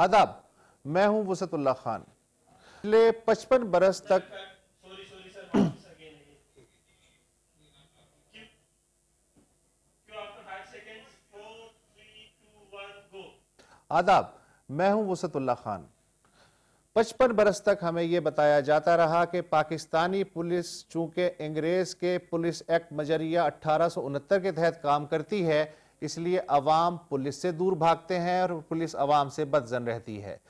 आदाब, मैं हूं वसतुल्लाह खान। पिछले 55 बरस तक आदाब, मैं हूं वसतुल्लाह खान। 55 बरस तक हमें यह बताया जाता रहा कि पाकिस्तानी पुलिस चूंकि अंग्रेज के पुलिस एक्ट मजरिया 1869 के तहत काम करती है, इसलिए अवाम पुलिस से दूर भागते हैं और पुलिस अवाम से बदजन रहती है।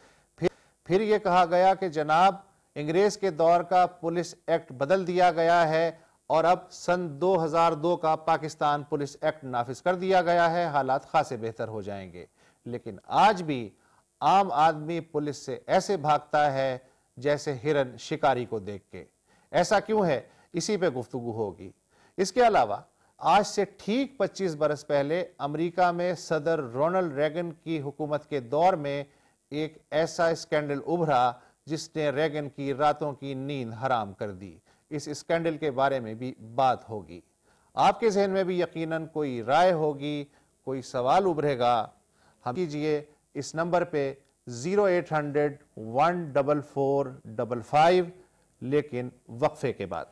फिर यह कहा गया कि जनाब अंग्रेज के दौर का पुलिस एक्ट बदल दिया गया है और अब सन 2002 का पाकिस्तान पुलिस एक्ट नाफिज कर दिया गया है, हालात खासे बेहतर हो जाएंगे। लेकिन आज भी आम आदमी पुलिस से ऐसे भागता है जैसे हिरन शिकारी को देख के। ऐसा क्यों है, इसी पे गुफ्तगू होगी। इसके अलावा आज से ठीक 25 बरस पहले अमेरिका में सदर रोनाल्ड रेगन की हुकूमत के दौर में एक ऐसा स्कैंडल उभरा जिसने रेगन की रातों की नींद हराम कर दी। इस स्कैंडल के बारे में भी बात होगी। आपके जहन में भी यकीनन कोई राय होगी, कोई सवाल उभरेगा। हम कीजिए इस नंबर पे 0800 144 55, लेकिन वक्फे के बाद।